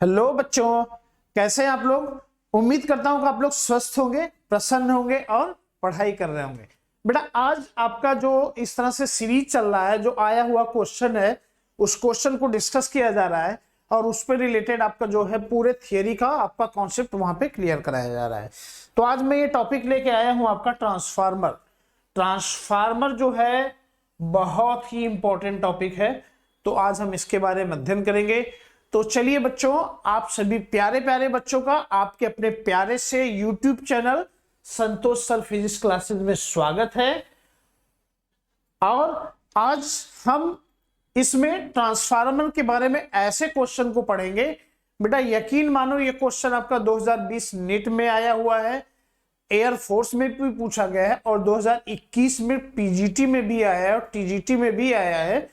Hello बच्चों, कैसे हैं आप लोग। उम्मीद करता हूं कि आप लोग स्वस्थ होंगे, प्रसन्न होंगे और पढ़ाई कर रहे होंगे। बेटा आज आपका जो इस तरह से सीरीज चल रहा है, जो आया हुआ क्वेश्चन है उस क्वेश्चन को डिस्कस किया जा रहा है और उस पर रिलेटेड आपका जो है पूरे थियरी का आपका कॉन्सेप्ट वहां पे क्लियर कराया जा रहा है। तो आज मैं ये टॉपिक लेके आया हूं आपका ट्रांसफार्मर। ट्रांसफार्मर जो है बहुत ही इंपॉर्टेंट टॉपिक है, तो आज हम इसके बारे में अध्ययन करेंगे। तो चलिए बच्चों, आप सभी प्यारे प्यारे बच्चों का आपके अपने प्यारे से यूट्यूब चैनल संतोष सर फिजिक्स क्लासेस में स्वागत है। और आज हम इसमें ट्रांसफार्मर के बारे में ऐसे क्वेश्चन को पढ़ेंगे। बेटा यकीन मानो ये क्वेश्चन आपका 2020 नीट में आया हुआ है, एयरफोर्स में भी पूछा गया है और 2021 में पीजीटी में भी आया है और टीजीटी में भी आया है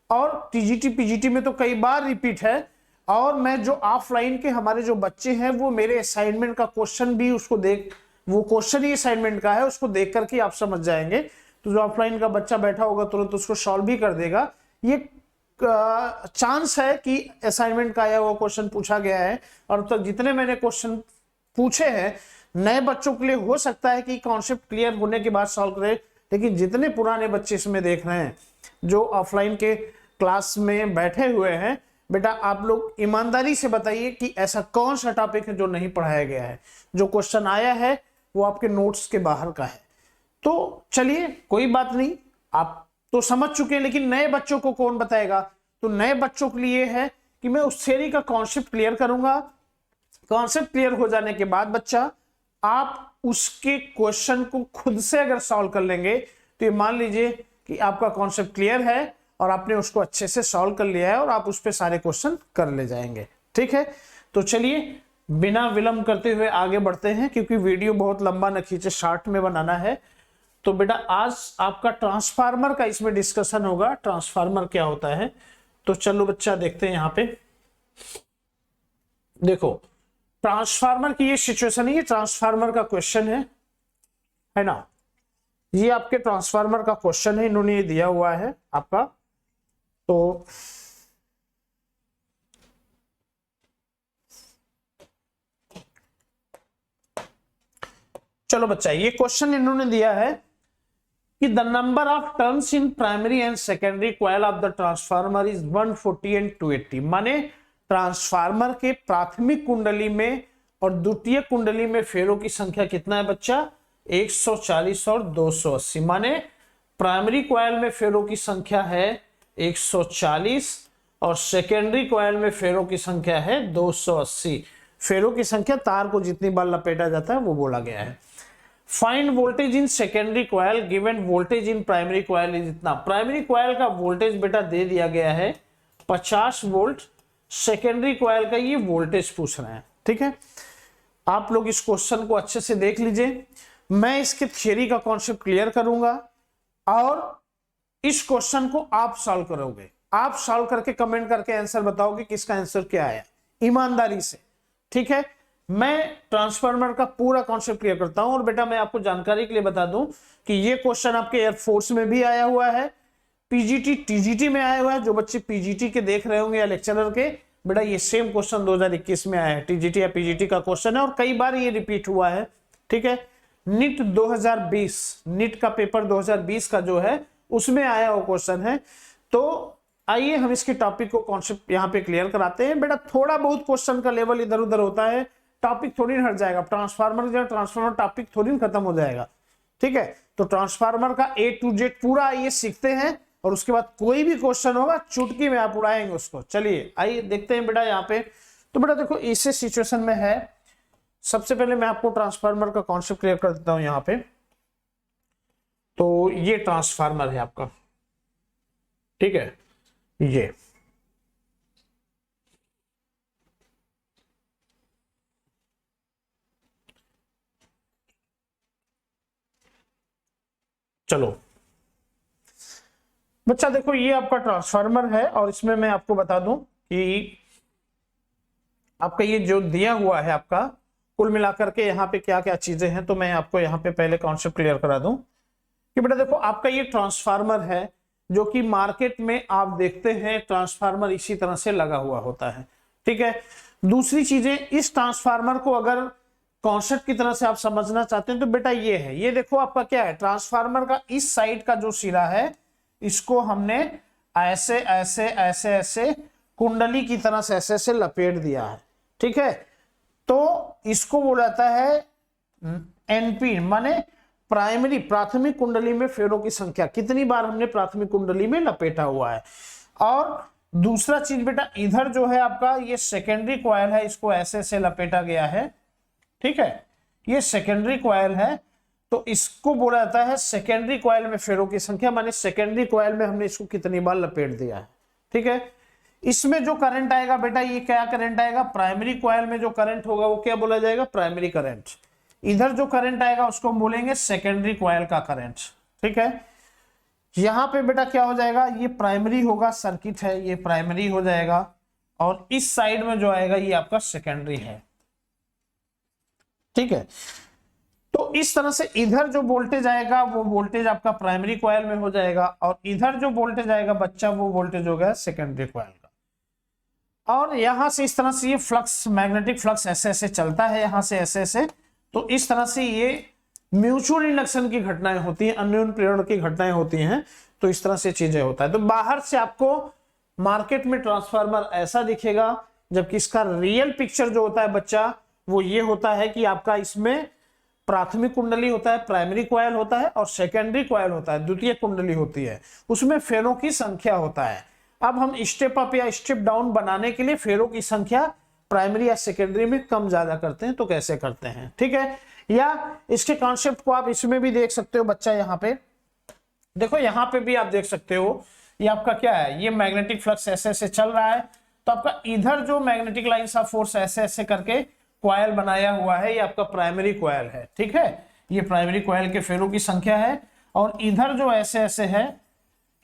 और टीजीटी पीजीटी में तो कई बार रिपीट है। और मैं जो ऑफलाइन के हमारे जो बच्चे हैं वो मेरे असाइनमेंट का क्वेश्चन भी उसको देख, वो क्वेश्चन ही असाइनमेंट का है, उसको देख करके आप समझ जाएंगे। तो जो ऑफलाइन का बच्चा बैठा होगा तुरंत उसको सॉल्व भी कर देगा। ये चांस है कि असाइनमेंट का आया हुआ क्वेश्चन पूछा गया है और अब तक जितने मैंने क्वेश्चन पूछे हैं नए बच्चों के लिए हो सकता है कि कॉन्सेप्ट क्लियर होने के बाद सॉल्व करें, लेकिन जितने पुराने बच्चे इसमें देख रहे हैं जो ऑफलाइन के क्लास में बैठे हुए हैं, बेटा आप लोग ईमानदारी से बताइए कि ऐसा कौन सा टॉपिक है जो नहीं पढ़ाया गया है। जो क्वेश्चन आया है वो आपके नोट्स के बाहर का है। तो चलिए कोई बात नहीं, आप तो समझ चुके हैं, लेकिन नए बच्चों को कौन बताएगा। तो नए बच्चों के लिए है कि मैं उस थ्योरी का कॉन्सेप्ट क्लियर करूंगा। कॉन्सेप्ट क्लियर हो जाने के बाद बच्चा आप उसके क्वेश्चन को खुद से अगर सॉल्व कर लेंगे तो ये मान लीजिए कि आपका कॉन्सेप्ट क्लियर है और आपने उसको अच्छे से सॉल्व कर लिया है और आप उस पे सारे क्वेश्चन कर ले जाएंगे। ठीक है, तो चलिए बिना विलंब करते हुए आगे बढ़ते हैं, क्योंकि वीडियो बहुत लंबा न खींचे, शॉर्ट में बनाना है। तो बेटा आज आपका ट्रांसफार्मर का इसमें डिस्कशन होगा, ट्रांसफार्मर क्या होता है। तो चलो बच्चा देखते हैं। यहाँ पे देखो ट्रांसफार्मर की ये सिचुएशन है, ये ट्रांसफार्मर का क्वेश्चन है ना। ये आपके ट्रांसफार्मर का क्वेश्चन है, इन्होंने ये दिया हुआ है आपका। तो चलो बच्चा, ये क्वेश्चन इन्होंने दिया है कि the number of turns in primary and secondary coil of the transformer is 140 and 280। माने ट्रांसफार्मर के प्राथमिक कुंडली में और द्वितीय कुंडली में फेरों की संख्या कितना है बच्चा, 140 और 280। माने प्राइमरी कॉइल में फेरों की संख्या है 140 और सेकेंडरी कॉइल में फेरों की संख्या है 280। फेरों की संख्या तार को जितनी बार लपेटा जाता है वो बोला गया है। Find voltage in secondary coil given voltage in primary coil is इतना। प्राइमरी कॉइल का वोल्टेज बेटा दे दिया गया है 50 वोल्ट, सेकेंडरी कॉइल का ये वोल्टेज पूछ रहे हैं। ठीक है, आप लोग इस क्वेश्चन को अच्छे से देख लीजिए। मैं इसके थ्योरी का कॉन्सेप्ट क्लियर करूंगा और इस क्वेश्चन को आप सॉल्व करोगे। आप सॉल्व करके कमेंट करके आंसर बताओगे कि इसका आंसर क्या है, ईमानदारी से। ठीक है, मैं ट्रांसफार्मर का पूरा कॉन्सेप्ट क्लियर करता हूं। और बेटा मैं आपको जानकारी के लिए बता दूं कि ये क्वेश्चन आपके एयरफोर्स में भी आया हुआ है, पीजीटी टीजीटी में आया हुआ है। जो बच्चे पीजीटी के देख रहे होंगे या लेक्चरर के, बेटा ये सेम क्वेश्चन 2021 में आया है, टीजीटी या पीजीटी का क्वेश्चन है और कई बार ये रिपीट हुआ है। ठीक है, नीट 2020, नीट का पेपर 2020 का जो है उसमें आया हुआ क्वेश्चन है। तो आइए हम इसके टॉपिक को कॉन्सेप्ट यहाँ पे क्लियर कराते हैं। बेटा थोड़ा बहुत क्वेश्चन का लेवल इधर उधर होता है, टॉपिक थोड़ी हट जाएगा। ट्रांसफार्मर टॉपिक थोड़ी खत्म हो जाएगा। ठीक है, तो ट्रांसफार्मर का A to Z पूरा ये सीखते हैं और उसके बाद कोई भी क्वेश्चन होगा चुटकी में आप उड़ाएंगे उसको। चलिए आइए देखते हैं बेटा यहाँ पे। तो बेटा देखो इसे सिचुएशन में है, सबसे पहले मैं आपको ट्रांसफार्मर का कॉन्सेप्ट क्लियर कर देता हूं यहाँ पे। तो ये ट्रांसफार्मर है आपका, ठीक है, ये चलो बच्चा देखो ये आपका ट्रांसफार्मर है और इसमें मैं आपको बता दूं कि आपका ये जो दिया हुआ है आपका कुल मिलाकर के यहाँ पे क्या क्या चीजें हैं। तो मैं आपको यहाँ पे पहले कॉन्सेप्ट क्लियर करा दूं कि बेटा देखो आपका ये ट्रांसफार्मर है जो कि मार्केट में आप देखते हैं ट्रांसफार्मर इसी तरह से लगा हुआ होता है। ठीक है, दूसरी चीजें, इस ट्रांसफार्मर को अगर कॉन्सेप्ट की तरह से आप समझना चाहते हैं तो बेटा ये है, ये देखो आपका क्या है, ट्रांसफार्मर का इस साइड का जो सिरा है इसको हमने ऐसे ऐसे ऐसे ऐसे कुंडली की तरह से ऐसे ऐसे लपेट दिया है, ठीक है। तो इसको बोला जाता है एनपी, माने प्राइमरी, प्राथमिक कुंडली में फेरों की संख्या, कितनी बार हमने प्राथमिक कुंडली में लपेटा हुआ है। और दूसरा चीज बेटा, इधर जो है आपका ये सेकेंडरी कॉइल है, इसको ऐसे ऐसे लपेटा गया है, ठीक है, ये सेकेंडरी कॉइल है। तो इसको बोला जाता है सेकेंडरी कॉइल में फेरों की संख्या, माने सेकेंडरी कॉइल में हमने इसको कितनी बार लपेट दिया है, ठीक है। इसमें जो करंट आएगा बेटा, ये क्या करंट आएगा, प्राइमरी कॉइल में जो करंट होगा वो क्या बोला जाएगा, प्राइमरी करंट। इधर जो करंट आएगा उसको बोलेंगे सेकेंडरी कॉइल का करंट, ठीक है। यहां पे बेटा क्या हो जाएगा, ये प्राइमरी होगा, सर्किट है, ये प्राइमरी हो जाएगा, और इस साइड में जो आएगा ये आपका सेकेंडरी है, ठीक है। तो इस तरह से इधर जो वोल्टेज आएगा वो वोल्टेज आपका प्राइमरी कॉइल में हो जाएगा, और इधर जो वोल्टेज आएगा बच्चा वो वोल्टेज हो गया सेकेंडरी कॉइल का। और यहां से इस तरह से ये फ्लक्स, मैग्नेटिक फ्लक्स ऐसे ऐसे चलता है, यहां से ऐसे ऐसे। तो इस तरह से ये म्यूचुअल इंडक्शन की घटनाएं होती हैं, अन्योन्य प्रेरण की घटनाएं होती हैं। तो इस तरह से चीजें होता है। तो बाहर से आपको मार्केट में ट्रांसफार्मर ऐसा दिखेगा, जबकि इसका रियल पिक्चर जो होता है बच्चा वो ये होता है कि आपका इसमें प्राथमिक कुंडली होता है, प्राइमरी कॉइल होता है, और सेकेंडरी कॉइल होता है, द्वितीय कुंडली होती है, उसमें फेरों की संख्या होता है। अब हम स्टेप अप या स्टेप डाउन बनाने के लिए फेरों की संख्या प्राइमरी या सेकेंडरी में कम ज्यादा करते हैं। तो कैसे करते हैं, ठीक है। या इसके कॉन्सेप्ट को आप इसमें भी देख सकते हो बच्चा, यहाँ पे देखो, यहाँ पे भी आप देख सकते हो, ये आपका क्या है, ये मैग्नेटिक फ्लक्स ऐसे ऐसे चल रहा है। तो आपका इधर जो मैग्नेटिक लाइंस ऑफ फोर्स ऐसे ऐसे करके कॉइल बनाया हुआ है, ये आपका प्राइमरी कॉइल है, ठीक है। ये प्राइमरी कॉइल के फेरों की संख्या है। और इधर जो ऐसे ऐसे है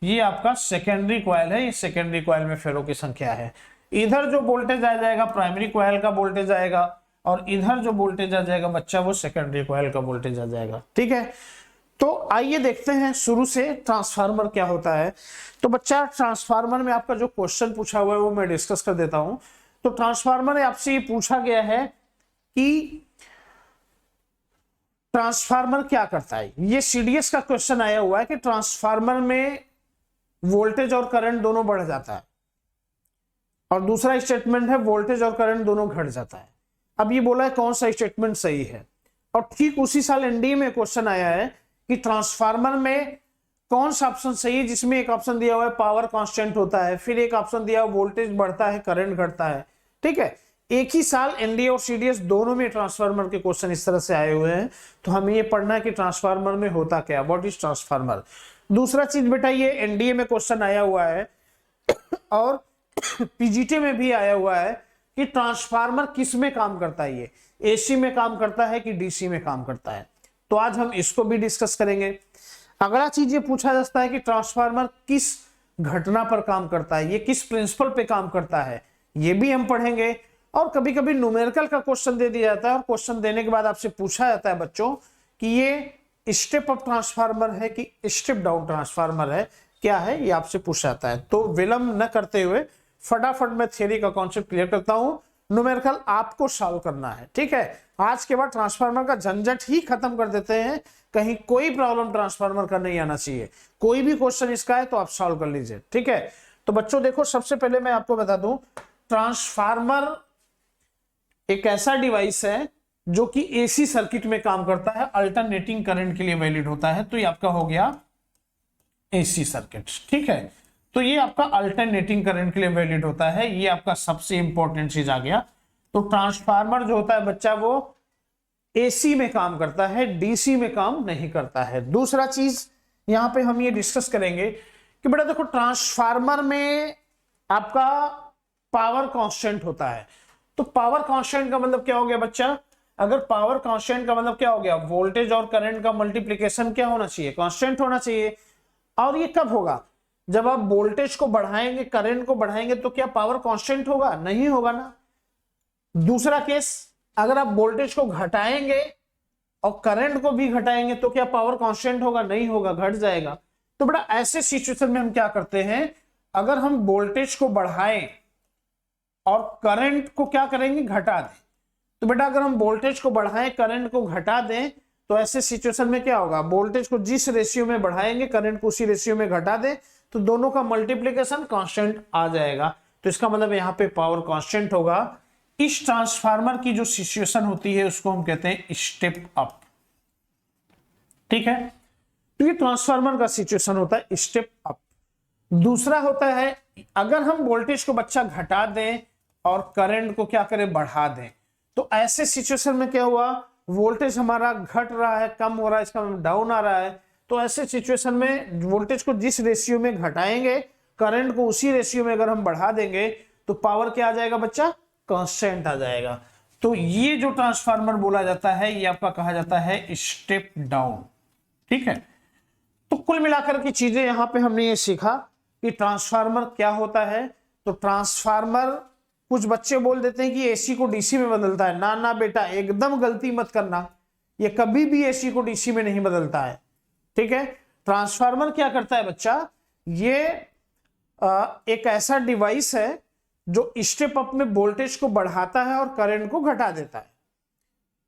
ये आपका सेकेंडरी कॉइल है, ये सेकेंडरी कॉइल में फेरों की संख्या है। इधर जो वोल्टेज आ जाएगा प्राइमरी कॉइल का वोल्टेज आएगा, और इधर जो वोल्टेज आ जाएगा बच्चा वो सेकेंडरी कॉइल का वोल्टेज आ जाएगा, ठीक है। तो आइए देखते हैं शुरू से ट्रांसफार्मर क्या होता है। तो बच्चा ट्रांसफार्मर में आपका जो क्वेश्चन पूछा हुआ है वो मैं डिस्कस कर देता हूं। तो ट्रांसफार्मर में आपसे ये पूछा गया है कि ट्रांसफार्मर क्या करता है। ये सीडीएस का क्वेश्चन आया हुआ है कि ट्रांसफार्मर में वोल्टेज और करंट दोनों बढ़ जाता है, और दूसरा स्टेटमेंट है वोल्टेज और करंट दोनों घट जाता है। अब ये बोला है कौन सा स्टेटमेंट सही है। और ठीक उसी साल एनडीए में क्वेश्चन आया है कि ट्रांसफार्मर में कौन सा ऑप्शन सही है, जिसमें एक ऑप्शन दिया हुआ है पावर कांस्टेंट होता है, फिर एक ऑप्शन दिया हुआ वोल्टेज बढ़ता है करंट घटता है, ठीक है। एक ही साल एनडीए और सीडीएस दोनों में ट्रांसफार्मर के क्वेश्चन इस तरह से आए हुए हैं। तो हमें ये पढ़ना है कि ट्रांसफार्मर में होता क्या, व्हाट इज ट्रांसफार्मर। दूसरा चीज बेटा, ये एनडीए में क्वेश्चन आया हुआ है और पीजीटी में भी आया हुआ है कि ट्रांसफार्मर किस में काम करता है, ये एसी में काम करता है कि डीसी में काम करता है। तो आज हम इसको भी डिस्कस करेंगे। अगला चीज ये पूछा जाता है कि ट्रांसफार्मर किस घटना पर काम करता है, ये किस प्रिंसिपल पे काम करता है, ये भी हम पढ़ेंगे। और कभी कभी न्यूमेरिकल का क्वेश्चन दे दिया जाता है, और क्वेश्चन देने के बाद आपसे पूछा जाता है बच्चों कि ये स्टेप अप ट्रांसफार्मर है कि स्टेप डाउन ट्रांसफार्मर है, क्या है, ये आपसे पूछा जाता है। तो विलंब न करते हुए फटाफट मैं थ्योरी का कॉन्सेप्ट क्लियर करता हूं, न्यूमेरिकल आपको सॉल्व करना है, ठीक है। आज के बाद ट्रांसफार्मर का झंझट ही खत्म कर देते हैं, कहीं कोई प्रॉब्लम ट्रांसफार्मर का नहीं आना चाहिए। कोई भी क्वेश्चन इसका है तो आप सॉल्व कर लीजिए, ठीक है। तो बच्चों देखो, सबसे पहले मैं आपको बता दूं, ट्रांसफार्मर एक ऐसा डिवाइस है जो कि एसी सर्किट में काम करता है, अल्टरनेटिंग करंट के लिए वैलिड होता है। तो ये आपका हो गया एसी सर्किट, ठीक है। तो ये आपका अल्टरनेटिंग करंट के लिए वैलिड होता है, ये आपका सबसे इंपॉर्टेंट चीज आ गया। तो ट्रांसफार्मर जो होता है बच्चा वो एसी में काम करता है, डीसी में काम नहीं करता है। दूसरा चीज यहां पे हम ये डिस्कस करेंगे कि बेटा देखो, ट्रांसफार्मर में आपका पावर कांस्टेंट होता है। तो पावर कांस्टेंट का मतलब क्या हो गया बच्चा, अगर पावर कांस्टेंट का मतलब क्या हो गया, वोल्टेज और करंट का मल्टीप्लिकेशन क्या होना चाहिए, कांस्टेंट होना चाहिए। और ये कब होगा, जब आप वोल्टेज को बढ़ाएंगे, करंट को बढ़ाएंगे, तो क्या पावर कांस्टेंट होगा, नहीं होगा ना। दूसरा केस, अगर आप वोल्टेज को घटाएंगे और करंट को भी घटाएंगे तो क्या पावर कांस्टेंट होगा, नहीं होगा, घट जाएगा। तो बेटा ऐसे सिचुएशन में हम क्या करते हैं, अगर हम वोल्टेज को बढ़ाएं और करंट को क्या करेंगे, घटा दें। तो बेटा अगर हम वोल्टेज को बढ़ाएं, करंट को घटा दें, तो ऐसे सिचुएशन में क्या होगा, वोल्टेज को जिस रेशियो में बढ़ाएंगे करंट को उसी रेशियो में घटा दें, तो दोनों का मल्टीप्लीकेशन कांस्टेंट आ जाएगा। तो इसका मतलब यहाँ पे पावर कांस्टेंट होगा। इस ट्रांसफार्मर की जो सिचुएशन होती है उसको हम कहते हैं स्टेप अप। ठीक है, तो ये ट्रांसफार्मर का सिचुएशन होता है स्टेप अप। दूसरा होता है अगर हम वोल्टेज को बच्चा घटा दें और करंट को क्या करें, बढ़ा दें, तो ऐसे सिचुएशन में क्या हुआ, वोल्टेज हमारा घट रहा है, कम हो रहा है, इसका डाउन आ रहा है। तो ऐसे सिचुएशन में वोल्टेज को जिस रेशियो में घटाएंगे करंट को उसी रेशियो में अगर हम बढ़ा देंगे तो पावर क्या आ जाएगा बच्चा, कांस्टेंट आ जाएगा। तो ये जो ट्रांसफार्मर बोला जाता है ये आपका कहा जाता है स्टेप डाउन। ठीक है, तो कुल मिलाकर की चीजें यहां पे हमने ये सीखा कि ट्रांसफार्मर क्या होता है। तो ट्रांसफार्मर, कुछ बच्चे बोल देते हैं कि एसी को डीसी में बदलता है। ना ना बेटा, एकदम गलती मत करना, ये कभी भी एसी को डीसी में नहीं बदलता है। ठीक है, ट्रांसफार्मर क्या करता है बच्चा, ये एक ऐसा डिवाइस है जो स्टेप अप में वोल्टेज को बढ़ाता है और करंट को घटा देता है,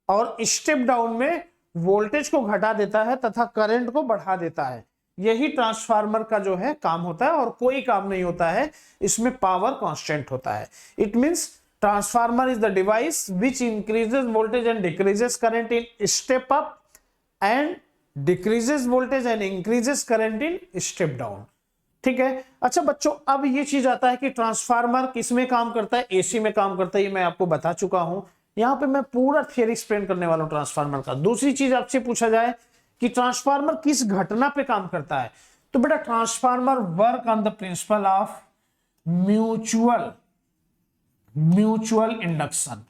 और स्टेप डाउन में वोल्टेज को घटा देता है तथा करंट को बढ़ा देता है। यही ट्रांसफार्मर का जो है काम होता है, और कोई काम नहीं होता है, इसमें पावर कांस्टेंट होता है। It means transformer is the device which increases voltage and decreases current in step up and decreases voltage and increases current in step down. ठीक है, अच्छा बच्चों, अब ये चीज आता है कि ट्रांसफार्मर किस में काम करता है, एसी में काम करता है, ये मैं आपको बता चुका हूं। यहां पे मैं पूरा थियरी एक्सप्लेन करने वाला हूं ट्रांसफार्मर का। दूसरी चीज आपसे पूछा जाए कि ट्रांसफार्मर किस घटना पे काम करता है, तो बेटा transformer work on the principle of mutual induction.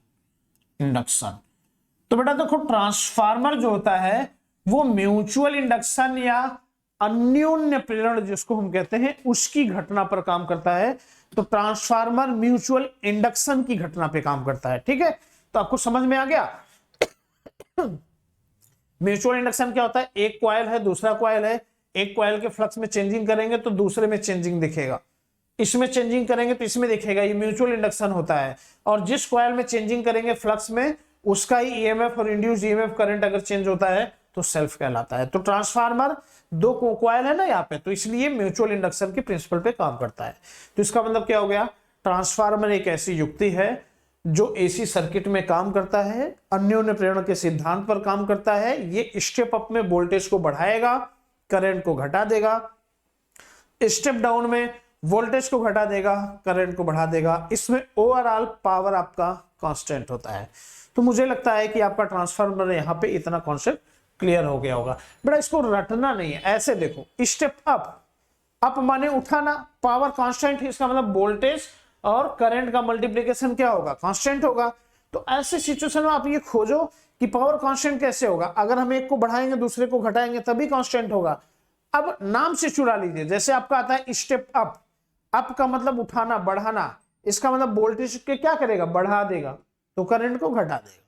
तो बेटा देखो, ट्रांसफार्मर जो होता है वो म्यूचुअल इंडक्शन या अन्योन्य प्रेरण जिसको हम कहते हैं उसकी घटना पर काम करता है। तो ट्रांसफार्मर म्यूचुअल इंडक्शन की घटना पे काम करता है। ठीक है, तो आपको समझ में आ गया। म्यूचुअल इंडक्शन क्या होता है, एक कॉइल है दूसरा कॉइल है, एक कॉइल के फ्लक्स में चेंजिंग करेंगे तो दूसरे में चेंजिंग दिखेगा, इसमें चेंजिंग करेंगे तो इसमें दिखेगा, ये म्यूचुअल इंडक्शन होता है। और जिस कॉइल में चेंजिंग करेंगे फ्लक्स में, उसका ही ईएमएफ और इंड्यूस ईएमएफ करंट अगर चेंज होता है तो सेल्फ कहलाता है। तो ट्रांसफार्मर दो कॉइल है ना यहाँ पे, तो इसलिए म्यूचुअल इंडक्शन के प्रिंसिपल पे काम करता है। तो इसका मतलब क्या हो गया, ट्रांसफार्मर एक ऐसी युक्ति है जो एसी सर्किट में काम करता है, अन्योन्य प्रेरण के सिद्धांत पर काम करता है। ये स्टेप अप में वोल्टेज को बढ़ाएगा, करंट को घटा देगा, स्टेप डाउन में वोल्टेज को घटा देगा, करंट को बढ़ा देगा। इसमें ओवरऑल पावर आपका कांस्टेंट होता है। तो मुझे लगता है कि आपका ट्रांसफार्मर यहाँ पे इतना कॉन्सेप्ट क्लियर हो गया होगा। बेटा इसको रटना नहीं है, ऐसे देखो, स्टेप अप माने उठाना, पावर कांस्टेंट है, इसका मतलब वोल्टेज और करंट का मल्टीप्लिकेशन क्या होगा, कांस्टेंट होगा। तो ऐसे सिचुएशन में आप ये खोजो कि पावर कांस्टेंट कैसे होगा, अगर हम एक को बढ़ाएंगे दूसरे को घटाएंगे तभी कांस्टेंट होगा। अब नाम से चुरा लीजिए, जैसे आपका आता है स्टेप अप का मतलब उठाना, बढ़ाना, इसका मतलब वोल्टेज के क्या करेगा, बढ़ा देगा, तो करंट को घटा देगा।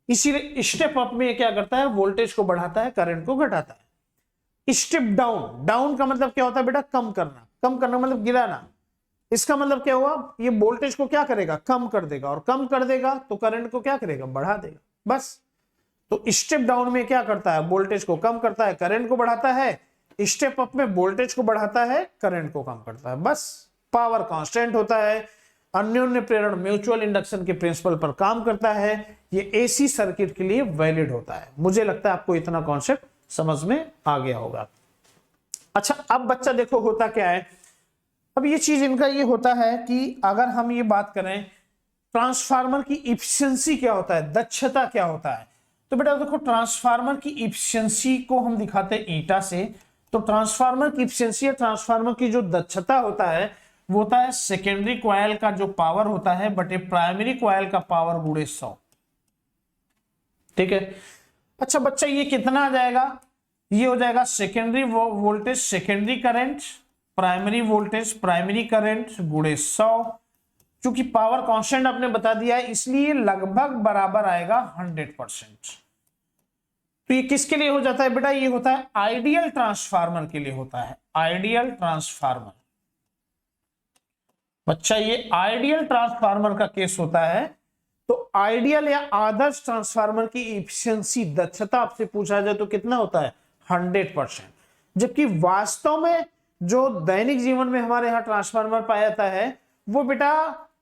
इसीलिए स्टेप अप में क्या करता है, वोल्टेज को बढ़ाता है, करंट को घटाता है। स्टेप डाउन का मतलब क्या होता है बेटा, कम करना मतलब गिराना। इसका मतलब क्या हुआ, ये वोल्टेज को क्या करेगा, कम कर देगा, और कम कर देगा तो करंट को क्या करेगा, बढ़ा देगा, बस। तो स्टेप डाउन में क्या करता है, वोल्टेज को कम करता है, करंट को बढ़ाता है। स्टेप अप में वोल्टेज को बढ़ाता है, करंट को कम करता है, बस। पावर कांस्टेंट होता है, अन्योन्य प्रेरण म्यूचुअल इंडक्शन के प्रिंसिपल पर काम करता है। ये एसी सर्किट के लिए वैलिड होता है। मुझे लगता है आपको इतना कॉन्सेप्ट समझ में आ गया होगा। अच्छा, अब बच्चा देखो होता क्या है, अब ये चीज इनका ये होता है कि अगर हम ये बात करें ट्रांसफार्मर की इफिशियंसी क्या होता है, दक्षता क्या होता है, तो बेटा देखो ट्रांसफार्मर की इफिशियंसी को हम दिखाते हैं ईटा से। तो ट्रांसफार्मर की इफिशियंसी या ट्रांसफार्मर की जो दक्षता होता है वो होता है सेकेंडरी कॉइल का जो पावर होता है बटे प्राइमरी कॉइल का पावर गुणे 100। ठीक है, अच्छा बच्चा ये कितना आ जाएगा, ये हो जाएगा secondary voltage secondary current, primary voltage primary current गुणे 100। क्योंकि पावर कांस्टेंट आपने बता दिया है इसलिए लगभग बराबर आएगा 100%। तो ये किसके लिए हो जाता है बेटा, ये होता है आइडियल ट्रांसफार्मर के लिए होता है। आइडियल ट्रांसफार्मर बच्चा ये आइडियल ट्रांसफार्मर का केस होता है। तो आइडियल या आदर्श ट्रांसफार्मर की इफिशियंसी दक्षता आपसे पूछा जाए तो कितना होता है 100%। जबकि वास्तव में जो दैनिक जीवन में हमारे यहाँ ट्रांसफार्मर पाया जाता है वो बेटा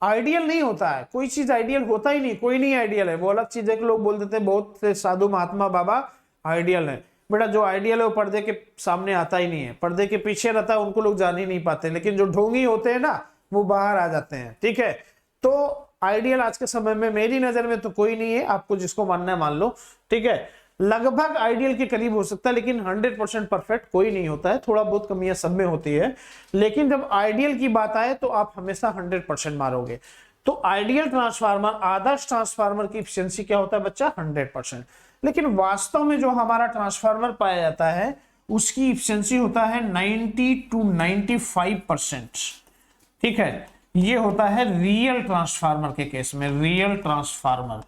आइडियल नहीं होता है। कोई चीज आइडियल होता ही नहीं, कोई नहीं आइडियल है। वो अलग चीज है कि लोग बोल देते हैं, बहुत से साधु महात्मा बाबा आइडियल है। बेटा जो आइडियल है वो पर्दे के सामने आता ही नहीं है, पर्दे के पीछे रहता है, उनको लोग जान ही नहीं पाते। लेकिन जो ढोंगी होते हैं ना वो बाहर आ जाते हैं। ठीक है, तो आइडियल आज के समय में मेरी नजर में तो कोई नहीं है, आपको जिसको मानना है मान लो। ठीक है, लगभग आइडियल के करीब हो सकता है, लेकिन 100% परफेक्ट कोई नहीं होता है, थोड़ा बहुत कमियां सब में होती है। लेकिन जब आइडियल की बात आए तो आप हमेशा 100% मारोगे। तो आइडियल ट्रांसफार्मर, आदर्श ट्रांसफार्मर की एफिशिएंसी क्या होता है बच्चा 100%। लेकिन वास्तव में जो हमारा ट्रांसफार्मर पाया जाता है उसकी एफिशिएंसी होता है 90 to 95%। ठीक है, ये होता है रियल ट्रांसफार्मर के केस में, रियल ट्रांसफार्मर।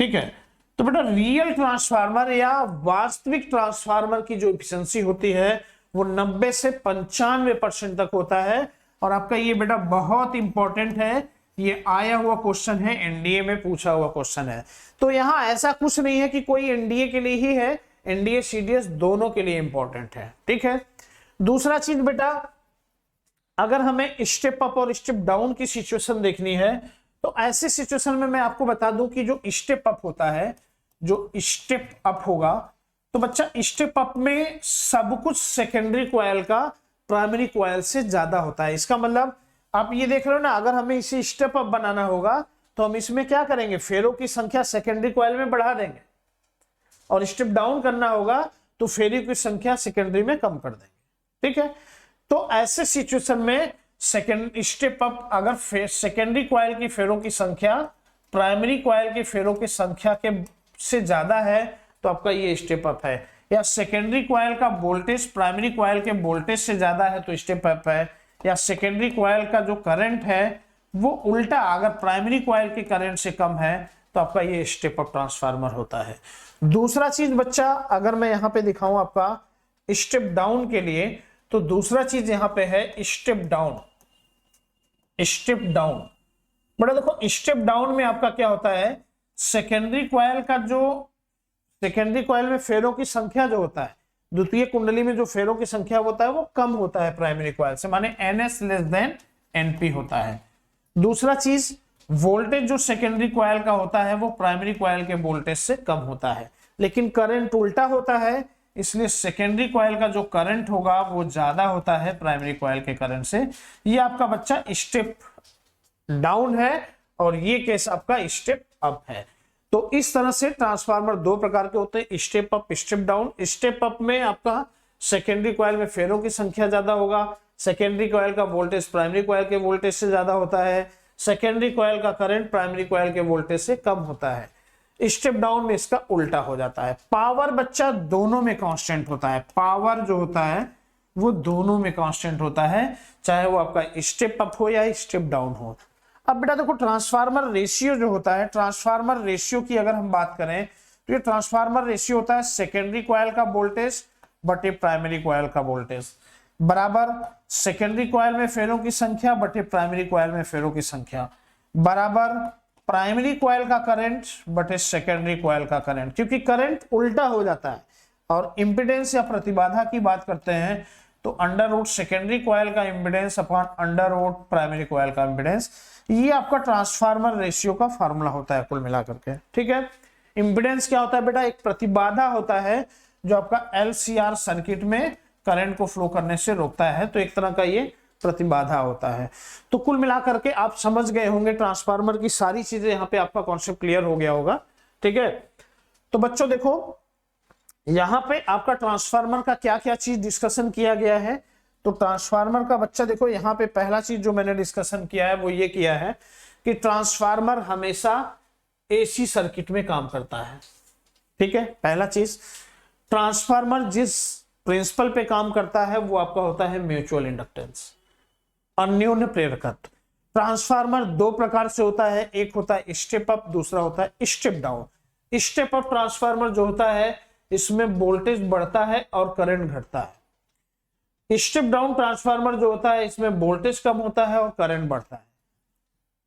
ठीक है, तो बेटा रियल ट्रांसफार्मर या वास्तविक ट्रांसफार्मर की जो एफिशिएंसी होती है वो 90 से 95% तक होता है। और आपका ये बेटा बहुत इंपॉर्टेंट है, ये आया हुआ क्वेश्चन है, एनडीए में पूछा हुआ क्वेश्चन है। तो यहां ऐसा कुछ नहीं है कि कोई एनडीए के लिए ही है, एनडीए सीडीएस दोनों के लिए इंपॉर्टेंट है। ठीक है, दूसरा चीज बेटा, अगर हमें स्टेप अप और स्टेप डाउन की सिचुएशन देखनी है तो ऐसे सिचुएशन में मैं आपको बता दूं कि जो स्टेप अप होता है, जो स्टेप अप होगा, तो बच्चा स्टेप अप में सब कुछ सेकेंडरी कॉइल का प्राइमरी कॉइल से ज्यादा होता है। इसका मतलब आप ये देख रहे हो ना, अगर हमें इसे स्टेप अप बनाना होगा तो हम इसमें क्या करेंगे, फेरों की संख्या सेकेंडरी कॉइल में बढ़ा देंगे, और स्टेप डाउन करना होगा तो फेरी की संख्या सेकेंडरी में कम कर देंगे। ठीक है, तो ऐसे सिचुएशन में सेकेंड स्टेप अप, अगर सेकेंडरी कॉइल की फेरों की संख्या प्राइमरी कॉइल की फेरों की संख्या के से ज्यादा है तो आपका ये स्टेप अप है। या सेकेंडरी कॉइल का वोल्टेज प्राइमरी कॉइल के वोल्टेज से ज्यादा है तो स्टेप अप है। या सेकेंडरी कॉइल का जो करंट है वो उल्टा, अगर प्राइमरी कॉइल के करंट से कम है तो आपका ये स्टेप अप ट्रांसफार्मर होता है। दूसरा चीज बच्चा, अगर मैं यहां पे दिखाऊं आपका स्टेप डाउन के लिए, तो दूसरा चीज यहां पे है स्टेप डाउन। स्टेप डाउन बड़ा देखो, स्टेप डाउन में आपका क्या होता है, सेकेंडरी कॉइल का जो सेकेंडरी कॉइल में फेरों की संख्या जो होता है, द्वितीय कुंडली में जो फेरों की संख्या होता है वो कम होता है प्राइमरी कॉइल से, माने NS लेस देन NP होता है। दूसरा चीज, वोल्टेज जो सेकेंडरी कॉइल का होता है वो प्राइमरी कॉइल के वोल्टेज से कम होता है। लेकिन करंट उल्टा होता है, इसलिए सेकेंडरी कॉइल का जो करंट होगा वो ज्यादा होता है प्राइमरी कॉइल के करंट से। ये आपका बच्चा स्टेप डाउन है और ये केस आपका स्टेप अप है। तो इस तरह से ट्रांसफार्मर दो प्रकार के होते हैं, step up, step down. Step up में आपका सेकेंडरी कॉइल में फेरों की संख्या ज्यादा होगा, सेकेंडरी कॉइल का वोल्टेज प्राइमरी कॉइल के वोल्टेज से ज्यादा होता है, सेकेंडरी कॉइल का करंट प्राइमरी कॉइल के वोल्टेज से कम होता है। स्टेप डाउन में इसका उल्टा हो जाता है। पावर बच्चा दोनों में कांस्टेंट होता है, पावर जो होता है वो दोनों में कांस्टेंट होता है, चाहे वो आपका स्टेप अप हो या स्टेप डाउन हो। अब बेटा देखो, ट्रांसफार्मर रेशियो जो होता है, ट्रांसफार्मर रेशियो की अगर हम बात करें तो ये ट्रांसफार्मर रेशियो होता है सेकेंडरी कॉइल का वोल्टेज बटे प्राइमरी कॉइल का वोल्टेज बराबर सेकेंडरी कॉइल में फेरों की संख्या बटे प्राइमरी कॉइल में फेरों की संख्या बराबर प्राइमरी कॉइल का करंट बटे सेकेंडरी कॉइल का करंट। क्योंकि करंट उल्टा हो जाता है और इंपीडेंस या प्रतिबाधा की बात करते हैं तो अंडर रूट सेकेंडरी कॉइल का impedance upon under root primary coil का इंपीडेंस, ये आपका ट्रांसफार्मर रेशियो का फार्मूला होता है कुल मिलाकर के। ठीक है, इंपीडेंस क्या होता है बेटा, एक प्रतिबाधा होता है जो आपका LCR सर्किट में करंट को फ्लो करने से रोकता है, तो एक तरह का ये प्रतिबाधा होता है। तो कुल मिलाकर के आप समझ गए होंगे ट्रांसफार्मर की सारी चीजें, यहाँ पे आपका कॉन्सेप्ट क्लियर हो गया होगा। ठीक है, तो बच्चों देखो यहाँ पे आपका ट्रांसफार्मर का क्या क्या चीज डिस्कशन किया गया है। तो ट्रांसफार्मर का बच्चा देखो, यहाँ पे पहला चीज जो मैंने डिस्कशन किया है वो ये किया है कि ट्रांसफार्मर हमेशा AC सर्किट में काम करता है। ठीक है, पहला चीज, ट्रांसफार्मर जिस प्रिंसिपल पे काम करता है वो आपका होता है म्यूचुअल इंडक्टेंस, अन्योन्य प्रेरकत्व। ट्रांसफार्मर दो प्रकार से होता है, एक होता है स्टेप अप, दूसरा होता है step down. Step up transformer जो होता है इसमें वोल्टेज बढ़ता है और करंट घटता है। स्टेप डाउन ट्रांसफार्मर जो होता है इसमें वोल्टेज कम होता है और करंट बढ़ता है।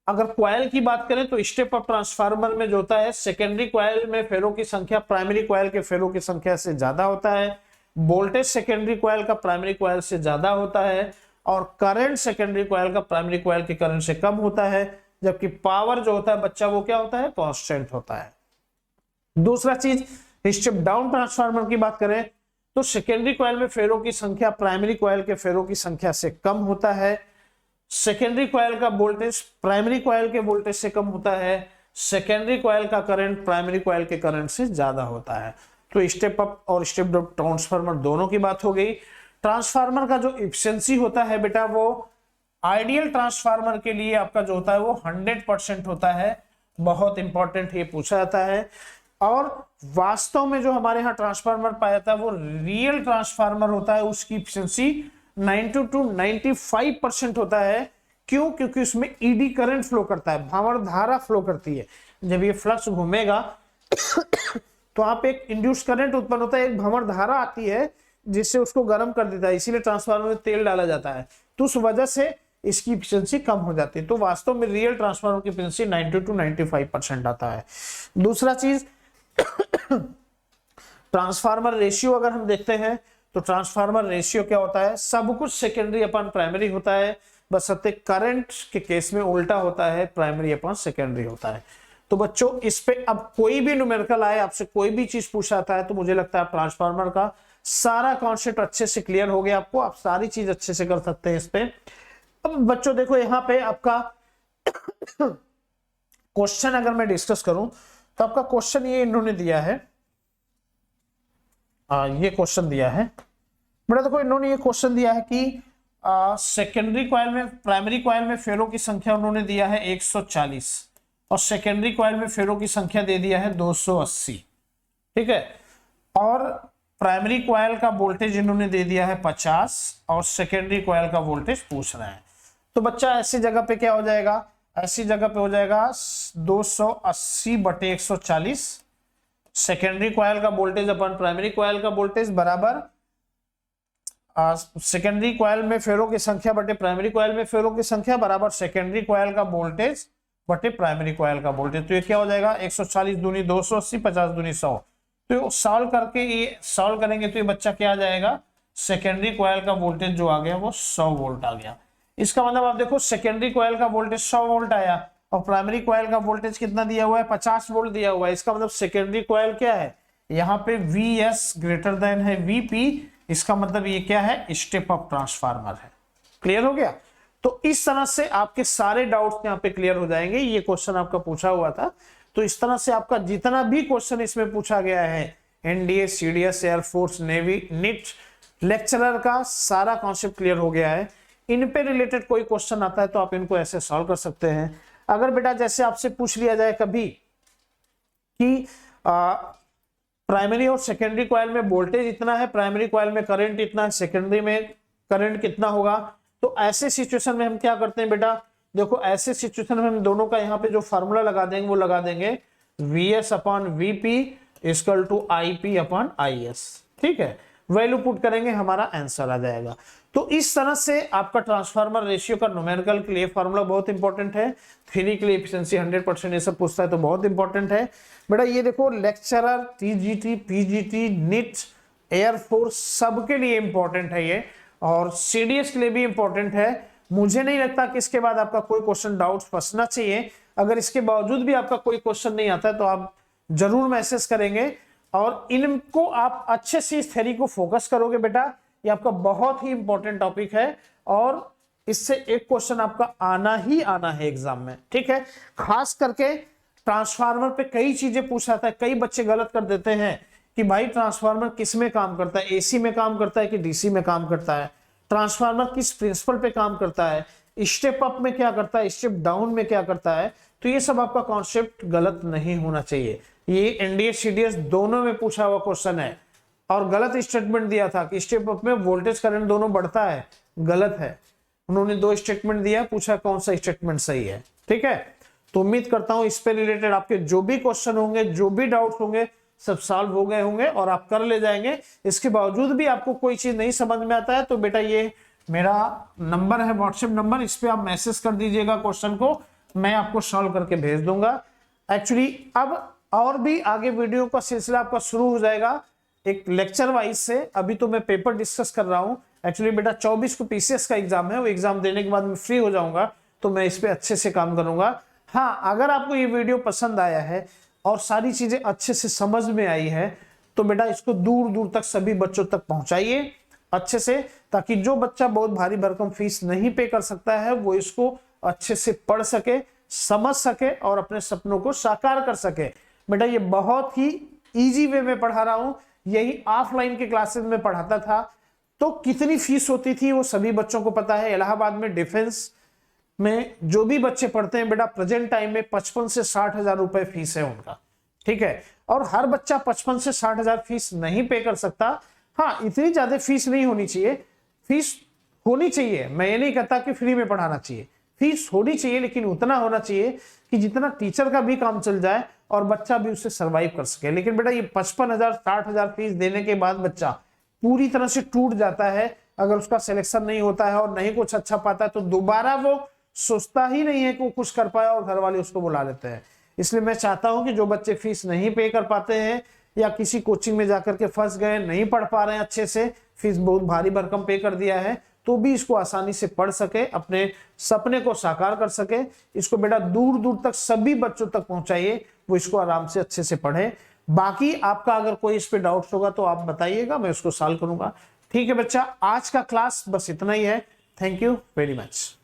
अगर कॉइल की बात करें तो स्टेप अप ट्रांसफार्मर में जो होता है सेकेंडरी कॉइल में फेरों की संख्या प्राइमरी कॉइल के फेरों की संख्या से ज्यादा होता है, वोल्टेज सेकेंडरी कॉइल का प्राइमरी कॉइल से ज्यादा होता है और करंट सेकेंडरी कॉइल का प्राइमरी कॉइल के करंट से कम होता है, जबकि पावर जो होता है बच्चा वो क्या होता है, कांस्टेंट होता है। दूसरा चीज, स्टेप डाउन ट्रांसफार्मर की बात करें तो सेकेंडरी कॉइल में फेरों की संख्या प्राइमरी कॉइल के फेरों की संख्या से कम होता है, सेकेंडरी कॉइल का वोल्टेज प्राइमरी कॉइल के वोल्टेज से कम होता है, सेकेंडरी कॉइल का करंट प्राइमरी कॉइल के करंट से ज्यादा होता है। तो स्टेप अप और स्टेप डाउन ट्रांसफार्मर दोनों की बात हो गई। ट्रांसफार्मर का जो इफिशिएंसी होता है बेटा वो आइडियल ट्रांसफार्मर के लिए आपका जो होता है वो 100% होता है, बहुत इंपॉर्टेंट ये पूछा जाता है। और वास्तव में जो हमारे यहाँ ट्रांसफार्मर पाया जाता है वो रियल ट्रांसफार्मर होता है, उसकी इफिशिएंसी 90 to 95% होता है। क्यों? क्योंकि उसमें ईडी करंट फ्लो करता है, भंवर धारा फ्लो करती है। जब ये फ्लक्स घूमेगा तो वहां पे एक इंड्यूस करंट उत्पन्न होता है, एक भंवर धारा आती है जिससे उसको गर्म कर देता है, इसीलिए ट्रांसफार्मर में तेल डाला जाता है, तो उस वजह से इसकी इफिशिएंसी कम हो जाती है। तो वास्तव में रियल ट्रांसफार्मर की इफिशिएंसी 90 to 95% आता है। दूसरा चीज ट्रांसफार्मर रेशियो अगर हम देखते हैं तो ट्रांसफार्मर रेशियो क्या होता है, सब कुछ सेकेंडरी अपन प्राइमरी होता है, बस करंट के केस में उल्टा होता है, प्राइमरी अपन सेकेंडरी होता है। तो बच्चों इस पे अब कोई भी न्यूमेरिकल आए, आपसे कोई भी चीज पूछा जाता है तो मुझे लगता है ट्रांसफार्मर का सारा कॉन्सेप्ट अच्छे से क्लियर हो गया आपको, आप सारी चीज अच्छे से कर सकते हैं इस पे। अब बच्चों देखो यहाँ पे आपका क्वेश्चन अगर मैं डिस्कस करूं तो आपका क्वेश्चन ये इन्होंने दिया है, ये क्वेश्चन दिया है बेटा, देखो इन्होंने ये क्वेश्चन दिया है कि सेकेंडरी कॉइल में प्राइमरी कॉइल में फेरों की संख्या उन्होंने दिया है 140 और सेकेंडरी कॉइल में फेरों की संख्या दे दिया है 280, ठीक है। और प्राइमरी कॉइल का वोल्टेज इन्होंने दे दिया है 50 और सेकेंडरी कॉइल का वोल्टेज पूछ रहे हैं। तो बच्चा ऐसी जगह पे क्या हो जाएगा, ऐसी जगह पे हो जाएगा 280/140 सेकेंडरी कॉइल का वोल्टेज अपन प्राइमरी कॉइल का वोल्टेज बराबर सेकेंडरी कॉइल में फेरों की संख्या बटे प्राइमरी कॉइल में फेरों की संख्या बराबर सेकेंडरी कॉइल का वोल्टेज बटे प्राइमरी कॉइल का वोल्टेज। तो ये क्या हो जाएगा 140 दूनी 280 50 दूनी 100। तो सॉल्व करके ये सॉल्व करेंगे तो ये बच्चा क्या आ जाएगा, सेकेंडरी कॉइल का वोल्टेज जो आ गया वो 100 वोल्ट आ गया। इसका मतलब आप देखो सेकेंडरी कॉइल का वोल्टेज 100 वोल्ट आया और प्राइमरी कॉइल का वोल्टेज कितना दिया हुआ है 50 वोल्ट दिया हुआ है। इसका मतलब सेकेंडरी कॉइल क्या है, यहाँ पे VS ग्रेटर देन है VP, इसका मतलब ये क्या है, स्टेप अप ट्रांसफार्मर है। क्लियर हो गया? तो इस तरह से आपके सारे डाउट्स यहाँ पे क्लियर हो जाएंगे। ये क्वेश्चन आपका पूछा हुआ था, तो इस तरह से आपका जितना भी क्वेश्चन इसमें पूछा गया है NDA CDS air force navy NIT lecturer का सारा कॉन्सेप्ट क्लियर हो गया है। इन पे रिलेटेड कोई क्वेश्चन आता है तो आप इनको ऐसे सॉल्व कर सकते हैं। अगर बेटा जैसे आपसे पूछ लिया जाए कभी कि प्राइमरी और सेकेंडरी कॉइल में वोल्टेज इतना है, प्राइमरी कॉइल में करंट इतना है, सेकेंडरी में करंट कितना होगा, तो ऐसे सिचुएशन में हम क्या करते हैं बेटा, देखो ऐसे सिचुएशन में हम दोनों का यहाँ पे जो फार्मूला लगा देंगे वो लगा देंगे VS/VP = IP/IS, ठीक है। वैल्यू पुट करेंगे हमारा आंसर आ जाएगा। तो इस तरह से आपका ट्रांसफार्मर रेशियो का न्यूमेरिकल के लिए फार्मूला बहुत इंपॉर्टेंट है, थ्योरी के लिए एफिशिएंसी 100% ये सब पूछता है तो बहुत इंपॉर्टेंट है बेटा। ये देखो lecturer TGT PGT NIT air force सबके लिए इंपॉर्टेंट है ये, और CDS के लिए भी इंपॉर्टेंट है। मुझे नहीं लगता कि इसके बाद आपका कोई क्वेश्चन डाउट्स फंसना चाहिए। अगर इसके बावजूद भी आपका कोई क्वेश्चन नहीं आता है तो आप जरूर मैसेज करेंगे और इनको आप अच्छे से इस थ्योरी को फोकस करोगे बेटा। ये आपका बहुत ही इंपॉर्टेंट टॉपिक है और इससे एक क्वेश्चन आपका आना ही आना है एग्जाम में, ठीक है। खास करके ट्रांसफार्मर पे कई चीजें पूछा था, कई बच्चे गलत कर देते हैं कि भाई ट्रांसफार्मर किस में काम करता है, AC में काम करता है कि DC में काम करता है, ट्रांसफार्मर किस प्रिंसिपल पे काम करता है, स्टेप अप में क्या करता है, स्टेप डाउन में क्या करता है। तो ये सब आपका कॉन्सेप्ट गलत नहीं होना चाहिए। ये NDA CDS दोनों में पूछा हुआ क्वेश्चन है और गलत स्टेटमेंट दिया था कि स्टेप अप में वोल्टेज करंट दोनों बढ़ता है, गलत है। उन्होंने 2 स्टेटमेंट दिया, पूछा कौन सा स्टेटमेंट सही है, ठीक है। तो उम्मीद करता हूं इस पे रिलेटेड आपके जो भी क्वेश्चन होंगे, जो भी डाउट होंगे, सब सॉल्व हो गए होंगे और आप कर ले जाएंगे। इसके बावजूद भी आपको कोई चीज नहीं समझ में आता है तो बेटा ये मेरा नंबर है, व्हाट्सएप नंबर, इस पे आप मैसेज कर दीजिएगा क्वेश्चन को, मैं आपको सॉल्व करके भेज दूंगा। एक्चुअली अब और भी आगे वीडियो का सिलसिला आपका शुरू हो जाएगा एक लेक्चर वाइज से। अभी तो मैं पेपर डिस्कस कर रहा हूँ। एक्चुअली बेटा 24 को टीसीएस का एग्जाम है, वो एग्जाम देने के बाद मैं फ्री हो जाऊंगा तो मैं इस पे अच्छे से काम करूंगा। हाँ, अगर आपको ये वीडियो पसंद आया है और सारी चीजें अच्छे से समझ में आई है तो बेटा इसको दूर दूर तक सभी बच्चों तक पहुंचाइए अच्छे से, ताकि जो बच्चा बहुत भारी भरकम फीस नहीं पे कर सकता है वो इसको अच्छे से पढ़ सके, समझ सके और अपने सपनों को साकार कर सके। बेटा ये बहुत ही इजी वे में पढ़ा रहा हूं। यही ऑफलाइन के क्लासेस में पढ़ाता था तो कितनी फीस होती थी वो सभी बच्चों को पता है। इलाहाबाद में डिफेंस में जो भी बच्चे पढ़ते हैं बेटा प्रेजेंट टाइम में 55 से 60 हजार रुपए फीस है उनका, ठीक है। और हर बच्चा 55 से 60 हजार फीस नहीं पे कर सकता। हाँ, इतनी ज्यादा फीस नहीं होनी चाहिए, फीस होनी चाहिए, मैं ये नहीं कहता कि फ्री में पढ़ाना चाहिए, फीस होनी चाहिए लेकिन उतना होना चाहिए कि जितना टीचर का भी काम चल जाए और बच्चा भी उससे सरवाइव कर सके। लेकिन बेटा ये 55,000 60,000 फीस देने के बाद बच्चा पूरी तरह से टूट जाता है। अगर उसका सिलेक्शन नहीं होता है और नहीं कुछ अच्छा पाता है तो दोबारा वो सोचता ही नहीं है कि वो कुछ कर पाया और घर वाले उसको बुला लेते हैं। इसलिए मैं चाहता हूं कि जो बच्चे फीस नहीं पे कर पाते हैं या किसी कोचिंग में जाकर के फंस गए, नहीं पढ़ पा रहे हैं अच्छे से, फीस बहुत भारी भरकम पे कर दिया है, तो भी इसको आसानी से पढ़ सके, अपने सपने को साकार कर सके। इसको बेटा दूर दूर तक सभी बच्चों तक पहुंचाइए, वो इसको आराम से अच्छे से पढ़े। बाकी आपका अगर कोई इस पे डाउट्स होगा तो आप बताइएगा, मैं उसको सॉल्व करूंगा। ठीक है बच्चा, आज का क्लास बस इतना ही है। Thank you very much.